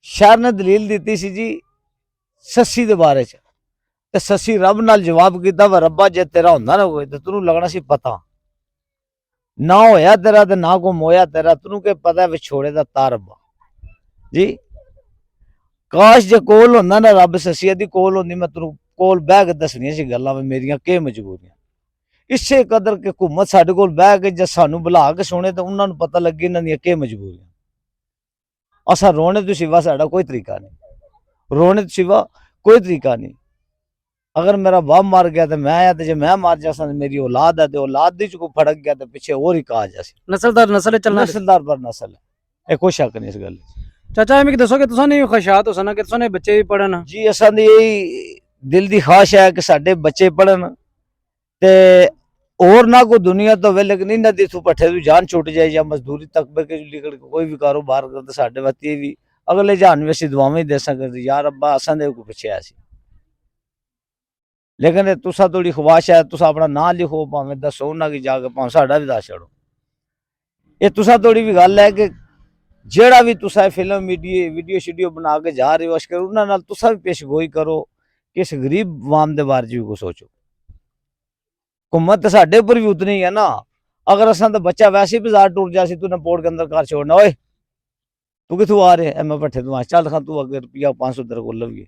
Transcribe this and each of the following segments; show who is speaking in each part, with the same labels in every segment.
Speaker 1: शहर ने दलील दी सी जी सस्सी दे बारे च, ते सस्सी रब नाल जवाब किया वा रब्बा जे तेरा होंदा ना कोई तो तेनू लगना सी पता ना होया तेरा ते ना को मोया तेरा, तेनू के पता है विछोड़े दा तार रब्बा जी। काश जे कोल होंदा ना रब सस्सी दी कोल होंदी, मैं तेनू कोल बह के दसनियां सी गल्लां मेरियां के मजबूरियां। इसे कदर के हुकूमत साडे कोल बह के जे सानू बुला के सुने तो उन्हां नू पता लगे इन्हां दियां के मजबूरियां। असा रोने तो सिवा साडा कोई तरीका नहीं, रोने तो सिवा कोई तरीका नहीं। अगर मेरा बाप मर गया तो मैं, जे मैं मर जासा मेरी औलाद है, तो औलाद दी कोई फड़क गया तो पिछे और ही कहा जासी
Speaker 2: नस्लदार नस्ल चलना।
Speaker 1: नस्लदार पर नस्ल है, कोई शक नहीं इस गल।
Speaker 2: चाचा मिगी दसो कि तुसां ने ख्वाहिशात हो ना कि तुसां ने बच्चे भी पढ़न।
Speaker 1: जी असा दी यही दिल दी ख्वाहिश है कि साडे बच्चे पढ़न ते और ना कोई दुनिया तो वे, लेकिन इन्हां दी इथों पट्ठे तू जान छुट जाए या मजदूरी तक के निकल के कोई भी कारोबार करते साडे वास्ते भी अगले जहान में असीं दुआवां ही दे सकदे यार अब्बा असां दे कोई पिछे आसी। लेकिन तुसा थोड़ी ख्वाहिश है तुसा अपना नाम लिखो भावें दसो ना कि जाके भावें साडा भी दस छड़ो। ये तुसा थोड़ी भी गल है कि जेड़ा भी तुसा फिल्म वीडियो शीडियो बना के जा रहे हो अशकर उन्हां नाल तुसा भी पेश गोई करो कि इस गरीब वाम दे बारे च भी कुछ सोचो। हुकूमत तो साडे उपर भी उतनी है ना। अगर असा तो बच्चा वैसे ही बाजार टूर जासी तू पोर्ट के अंदर कर छोड़ना, ओए तू कितों आ रहे है मैं भट्ठे तू चल खा तू अगर रुपया 500 तेरे को लविए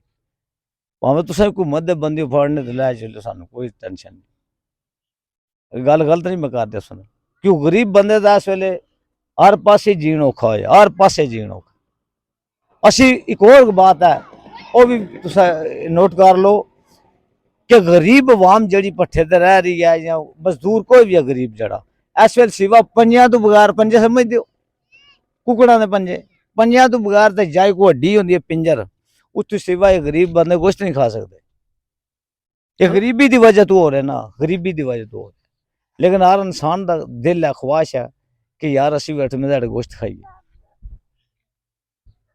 Speaker 1: भावें तुसा हुकूमत दे बंदे फड़ने ते लै चलो, सानू कोई टेंशन नहीं। गल गलत नहीं मैं करदे सुन क्यों गरीब बंदे दा इस वेले हर पासे जीण औखा होया, हर पासे जीण औखा। असी एक और बात है वह भी तुसा नोट कर लो कि गरीब अवाम जड़ी भट्ठे ते रह रही है या मजदूर कोई भी है गरीब जड़ा इस वेले सिवा पंजियां तो बगैर, पंजे समझ दो कुकड़ा ने पंजे, पंजियां तो बगैर तो जाए कोई हड्डी होंदी है पिंजर उस सिवा ये गरीब बंदे कुछ नहीं खा सकते। ये गरीबी की वजह तो हो रहे ना, गरीबी की वजह तो हो रहे। लेकिन हर इंसान का दिल है ख्वाहिश है कि यार असी भी 8 में गोश्त खाइए।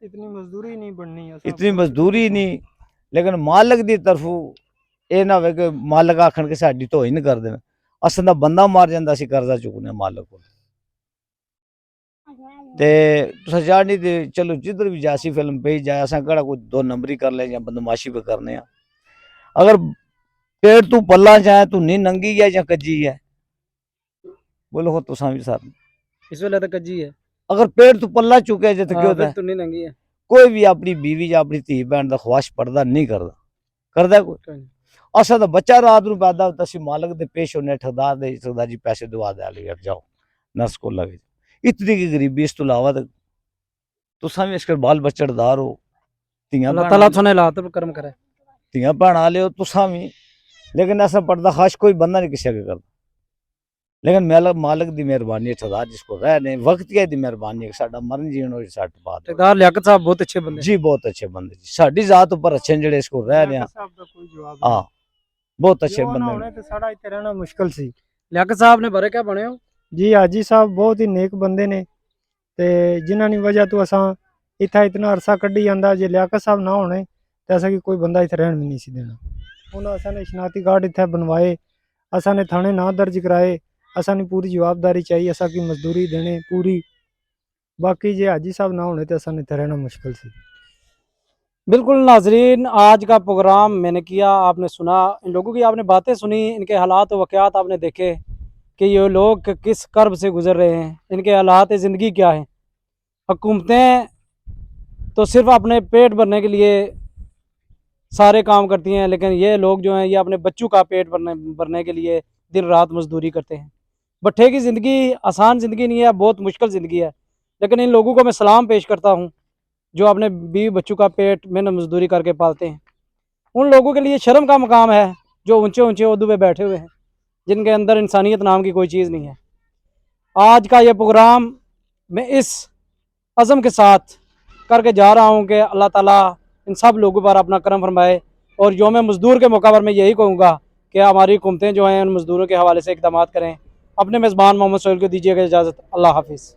Speaker 2: इतनी मजदूरी नहीं बननी है,
Speaker 1: इतनी मजदूरी नहीं, लेकिन मालक की तरफों ये ना हो कि मालक आखन के साडी तो ही नहीं कर देना। असन दा बंदा मार जांदा असी कर्जा चुकने मालक को ते तुसा जानी ते चलो जिधर भी जासी फिल्म पे जाए असा कड़ा कोई 2 नंबरी कर ले या बदमाशी पे करने। अगर पेट तू पल्ला जाए तू नी नंगी है या कज्जी है बोलो हो तुसा भी सर
Speaker 2: इस वेले तो कज्जी है।
Speaker 1: अगर पेट तू पल्ला चुके जे तो क्यों होता है?
Speaker 2: तो नहीं नंगी है।
Speaker 1: कोई भी अपनी बीवी या अपनी धी भैन का ख्वाहिश पर्दा नहीं करता, करदा कोई? असा तो बच्चा रात को पैदा होता सी मालक दे पेश होने ठगदार दे ठगदार जी पैसे दवा दे जाओ नर्स को लगे। इतनी की गरीबी इस तो अलावा तो तुसा भी इसके बाल बच्चेदार हो,
Speaker 2: अल्लाह ताला थोने लात पर कर्म करे,
Speaker 1: धियां भैन आले हो तुसा भी। लेकिन ऐसा पर्दा खाश कोई बंदा नहीं किसी के करता। लेकिन मालक दी मेहरबानी ठगदार जिसको रहने वक्त की मेहरबानी साडा मरण जीवन हो सट बात।
Speaker 2: ठेकेदार लियाकत साहब बहुत अच्छे बंदे
Speaker 1: जी, बहुत अच्छे बंदे जी साडी जात ऊपर अच्छे जेड़े इसको रह रहे हैं। हाँ बहुत अच्छे बंदे
Speaker 2: साडा इत्थे रहना मुश्किल सी। लियाकत साहब ने बारे क्या बने हो जी? हाजी साहब बहुत ही नेक बंदे ने ते जिन्हां दी वजह तो असां इत्थे इतना अरसा कड्ढी जांदा। जे लियाकत साहब ना होने तो असां की कोई बंदा इत्थे रहन भी नहीं सी देना। हुण असां ने शनाती कार्ड इत्थे बनवाए, असां ने थाने ना दर्ज कराए, असां ने पूरी जवाबदारी चाहिए असां की मजदूरी देने पूरी। बाकी जे हाजी साहब ना होने तो असां ने इत्थे रहना मुश्किल सी। बिल्कुल नाजरीन, आज का प्रोग्राम मैंने किया, आपने सुना, इन लोगों की आपने बातें सुनी, इनके हालात व वाक़यात आपने देखे कि ये लोग किस कर्ब से गुज़र रहे हैं, इनके हालात ज़िंदगी क्या है। हुकूमतें तो सिर्फ अपने पेट भरने के लिए सारे काम करती हैं, लेकिन ये लोग जो हैं ये अपने बच्चों का पेट भरने के लिए दिन रात मजदूरी करते हैं। भट्ठे की ज़िंदगी आसान ज़िंदगी नहीं है, बहुत मुश्किल ज़िंदगी है। लेकिन इन लोगों को मैं सलाम पेश करता हूँ जो अपने बीवी बच्चों का पेट मेहनत मजदूरी करके पालते हैं। उन लोगों के लिए शर्म का मकाम है जो ऊंचे ऊंचे ओहदों पे बैठे हुए हैं, जिनके अंदर इंसानियत नाम की कोई चीज़ नहीं है। आज का ये प्रोग्राम मैं इस अज़म के साथ करके जा रहा हूँ कि अल्लाह ताला इन सब लोगों पर अपना करम फरमाए। और यौम मज़दूर के मौका पर मैं यही कहूँगा कि हमारी हुकूमतें जो हैं उन मज़दूरों के हवाले से इक़दामात करें। अपने मेज़बान मोहम्मद सोहेल को दीजिएगा इजाज़त। अल्लाह हाफिज़।